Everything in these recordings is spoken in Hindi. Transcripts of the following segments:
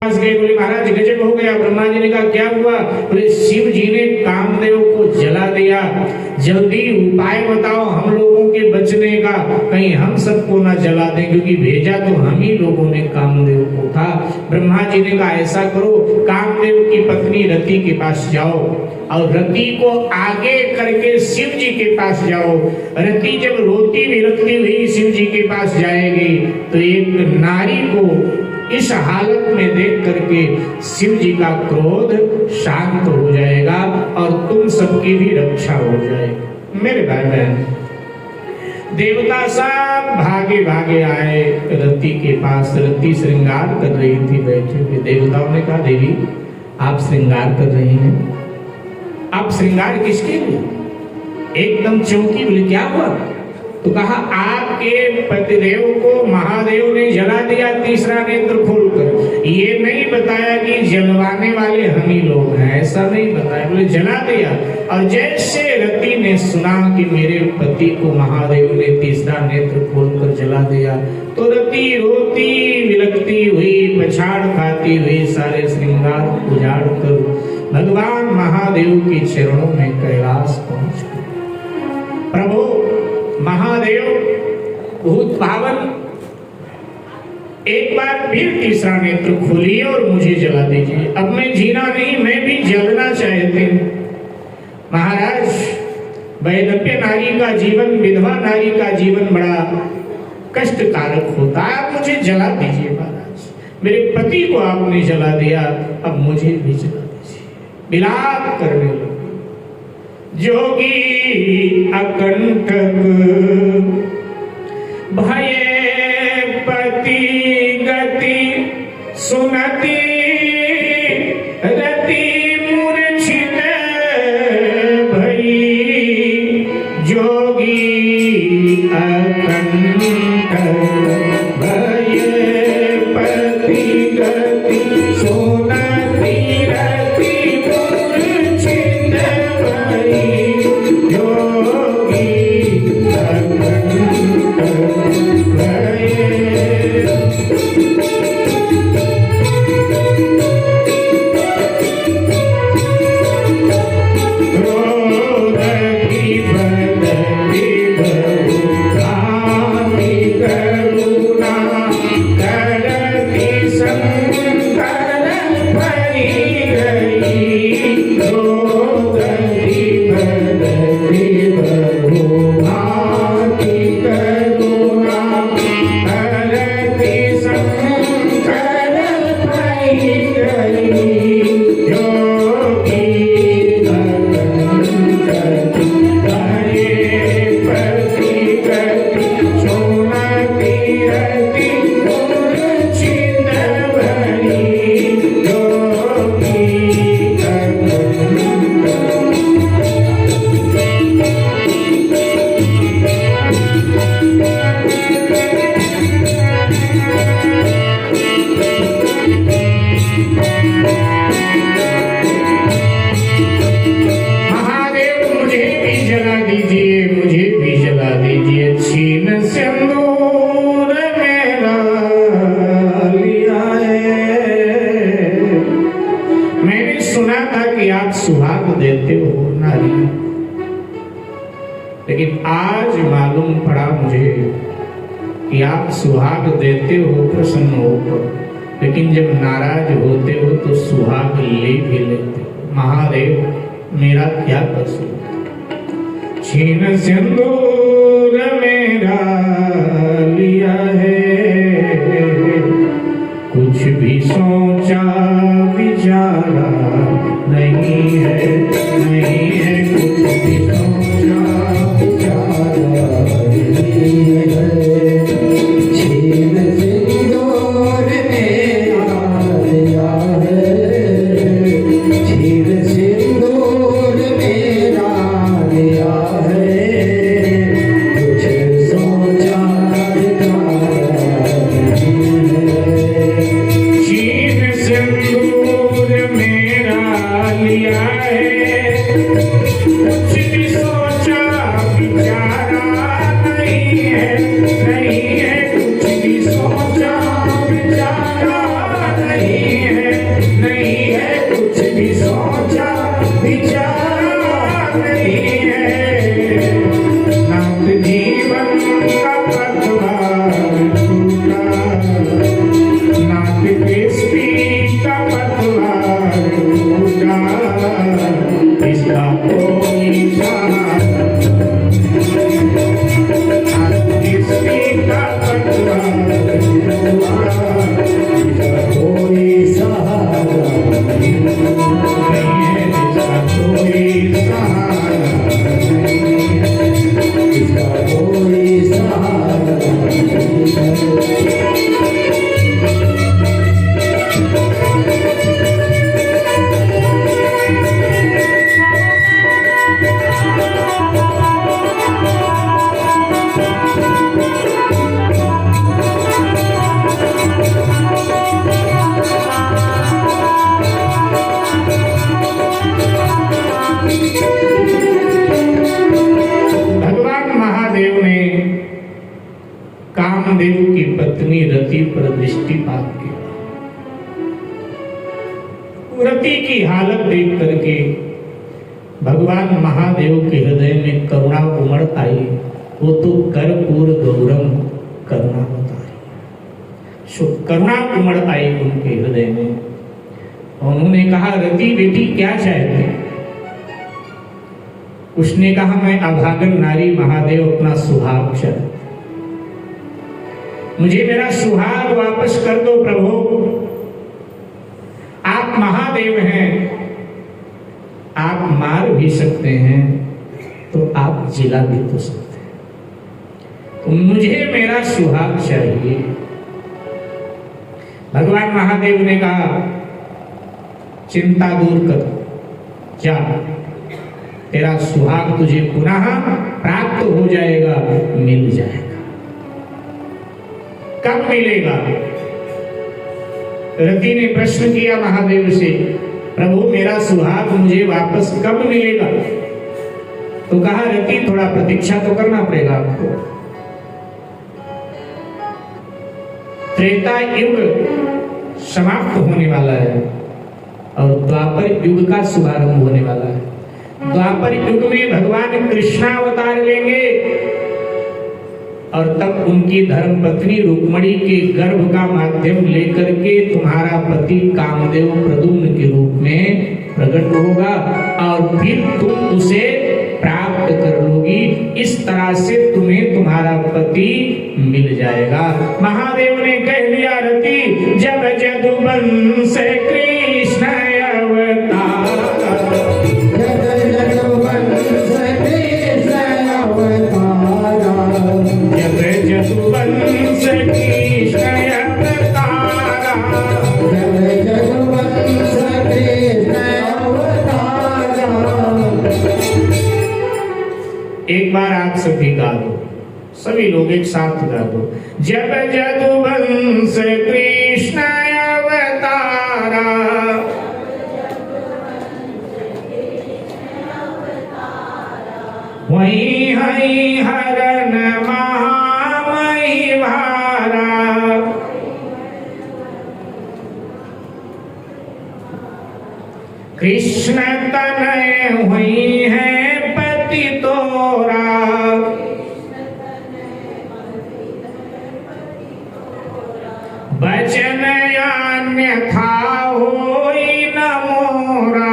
बोले महाराज गजब हो गया। ब्रह्मा जी ने कहा क्या हुआ? बोले शिव जी ने कामदेव को जला दिया, जल्दी उपाय बताओ हम लोगों के बचने का, कहीं हम सबको ना जला दें, क्योंकि भेजा तो हम ही लोगों ने कामदेव को था। ब्रह्मा जी ने कहा ऐसा करो, कामदेव की पत्नी रति के पास जाओ और रति को आगे करके शिव जी के पास जाओ। रति जब रोती बिलखती हुई शिव जी के पास जाएगी तो एक नारी को इस हालत में देख करके शिव जी का क्रोध शांत हो जाएगा और तुम सबकी भी रक्षा हो जाएगी। मेरे भाई बहन, देवता सब भागे भागे आए रति के पास। रति श्रृंगार कर रही थी बैठे हुए। देवताओं ने कहा देवी आप श्रृंगार कर रही हैं, आप श्रृंगार किसके लिए? एकदम चौंकी। बोले क्या हुआ? तो कहा आपके पतिदेव को महादेव ने जला दिया तीसरा नेत्र खोलकर। ये नहीं बताया कि जलवाने वाले हम ही लोग हैं, ऐसा नहीं बताया। बोले जला दिया। और जैसे रति ने सुना कि मेरे पति को महादेव ने तीसरा नेत्र खोलकर जला दिया तो रति रोती बिलखती हुई पछाड़ खाती हुई सारे श्रृंगार उजाड़ कर भगवान महादेव के चरणों में कैलाश पहुंच गए। प्रभु महादेव भूत पावन, एक बार फिर तीसरा नेत्र खोलिए और मुझे जला दीजिए। अब मैं जीना नहीं, मैं भी जलना चाहती हूँ। महाराज वैधव्य नारी का जीवन, विधवा नारी का जीवन बड़ा कष्टकारक होता है। आप मुझे जला दीजिए महाराज, मेरे पति को आपने जला दिया, अब मुझे भी जला दीजिए। विलाप करने लगे। जोगी अकंटक भय पति गति सुनती रति मूर्छित भई। जोगी अकंटक भय पति गति सुनती रति मूर्छित भई। सुहाग देते हो नारी, लेकिन आज मालूम पड़ा मुझे कि आप सुहाग देते हो प्रसन्न होकर, लेकिन जब नाराज होते हो तो सुहाग ले भी लेते हो। महादेव मेरा क्या कसूर? छीन सिंदूर मेरा लिया है, कुछ भी सोचा विचारा नहीं है, नहीं है, कुछ भी सोचा विचारा नहीं है। छीन सिंदूर मेरा लिया है, छीन सिंदूर मेरा लिया है, कुछ सोचा विचारा नहीं है। छीन सिंदूर मेरा लिया है, कुछ भी विचार नहीं है, नाथ जीवन का पतवार टूटा, नाथ कृष्ण का पतवार टूटा, इसका कोई सहारा, नाथ कृष्ण का पतवार टूटा, इसका कोई सहारा नहीं है, इसका कोई सहारा नहीं है, इसका कोई सहारा नहीं है। भगवान महादेव ने कामदेव की पत्नी रति पर दृष्टिपात किया। रति की हालत देख करके भगवान महादेव के हृदय में करुणा उमड़ आई। वो तो कर्पूर गौरम करुणा बता रही, सो करुणा उमड़ आई उनके हृदय में। उन्होंने कहा, रति बेटी क्या चाहते? उसने कहा, मैं अभागन नारी महादेव अपना सुहाग चाहती, मुझे मेरा सुहाग वापस कर दो प्रभु। आप महादेव हैं, आप मार भी सकते हैं तो आप जिला भी तो सकते हैं, तो मुझे मेरा सुहाग चाहिए। भगवान महादेव ने कहा, चिंता दूर कर, जा, तेरा सुहाग तुझे पुनः प्राप्त हो जाएगा, मिल जाएगा। कब मिलेगा? रति ने प्रश्न किया महादेव से, प्रभु मेरा सुहाग मुझे वापस कब मिलेगा? तो कहा, रति थोड़ा प्रतीक्षा तो करना पड़ेगा आपको। त्रेता युग समाप्त होने वाला है और द्वापर युग का शुभारंभ होने वाला है। द्वापर युग में भगवान कृष्णावतार लेंगे और तब उनकी धर्मपत्नी रुक्मणी के गर्भ का माध्यम लेकर के तुम्हारा पति कामदेव प्रद्युम्न के रूप में प्रकट होगा और फिर तुम उसे प्राप्त कर लोगी। इस तरह से तुम्हें तुम्हारा पति मिल जाएगा। महादेव ने कह दिया, रति जब जदुवंश कृष्ण अवतार, जदुवंश कृष्ण अवतारा, जदुवंश कृष्ण अवतारा। एक बार आप सभी गा दो, सभी लोग एक साथ गा दो। जब जदुवंश कृष्ण अवतारा, वही हई हरन महामही भारा, कृष्ण तनय हुई है पति तोरा, वचन अन्यथा होई न मोरा।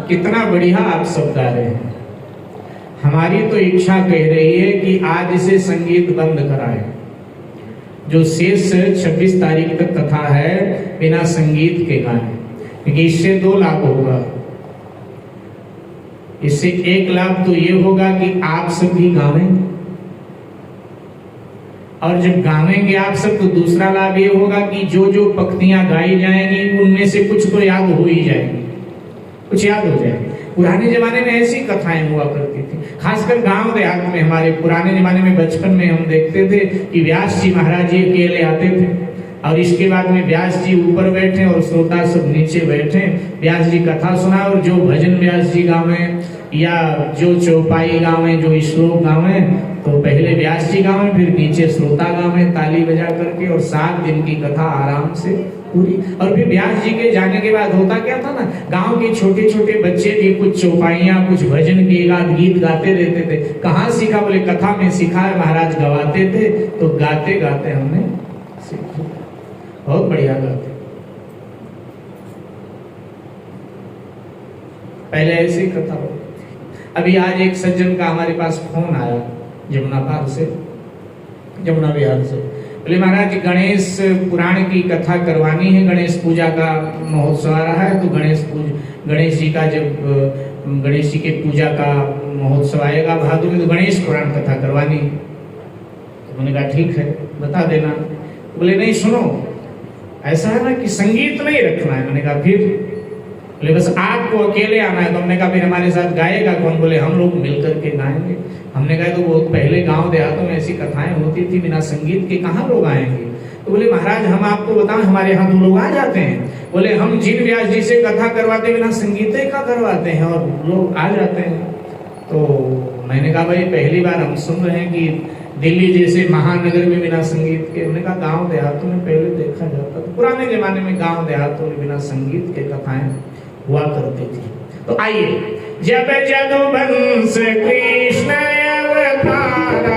कितना बढ़िया आप सब गा रहे हैं। हमारी तो इच्छा कह रही है कि आज इसे संगीत बंद कराएं। जो शेष 26 तारीख तक कथा है बिना संगीत के गाएं, क्योंकि इससे 2 लाभ होगा। इससे एक लाभ तो ये होगा कि आप सब भी गावेंगे, और जब गावेंगे आप सब तो दूसरा लाभ ये होगा कि जो जो पंक्तियां गाई जाएंगी उनमें से कुछ तो याद हो ही जाएंगी, कुछ याद हो जाएगा। पुराने जमाने में ऐसी कथाएं हुआ करती थी, खासकर गांव देहात में। हमारे पुराने जमाने में बचपन में हम देखते थे कि व्यास जी महाराज जी अकेले आते थे और इसके बाद में व्यास जी ऊपर बैठे और श्रोता सब नीचे बैठे। व्यास जी कथा सुना और जो भजन व्यास जी गावे या जो चौपाई गावे, जो श्लोक गावे, तो पहले व्यास जी गावे, फिर नीचे श्रोता गावे ताली बजा करके, और 7 दिन की कथा आराम से पूरी। और फिर व्यास जी के जाने के बाद होता क्या था ना, गांव के छोटे छोटे बच्चे भी कुछ चौपाइयाँ, कुछ भजन के गीत गाते रहते थे। कहाँ सीखा? बोले कथा में सीखा है, महाराज गवाते थे तो गाते गाते हमने सीखा। बहुत बढ़िया गाते। पहले ऐसे ही कथा हो। अभी आज एक सज्जन का हमारे पास फोन आया जमुना पार से, जमुना विहार से। बोले महाराज गणेश पुराण की कथा करवानी है, गणेश पूजा का महोत्सव आ रहा है, तो गणेश जी का जब गणेश जी के पूजा का महोत्सव आएगा भादु में, तो गणेश पुराण कथा करवानी है। तो मैंने कहा ठीक है बता देना। तो बोले नहीं सुनो, ऐसा है ना कि संगीत नहीं रखना है। मैंने कहा फिर? बोले बस आपको अकेले आना है। तो हमने कहा फिर हमारे साथ गाएगा कौन? बोले हम लोग मिलकर के गाएंगे। हमने कहा तो बहुत पहले गांव देहातों में ऐसी कथाएं होती थी, बिना संगीत के कहाँ लोग आएंगे? तो बोले महाराज हम आपको बताएं, हमारे यहाँ तो लोग आ जाते हैं। बोले हम जिन व्यास जी से कथा करवाते बिना संगीत का करवाते हैं और लोग आ जाते हैं। तो मैंने कहा भाई पहली बार हम सुन रहे हैं कि दिल्ली जैसे महानगर में बिना संगीत के। हमने कहा गांव देहातों में पहले देखा जाता था, पुराने जमाने में गांव देहातों में बिना संगीत के कथाएं हुआ करती थी। तो आइए, जब जदुवंश कृष्ण अवतारा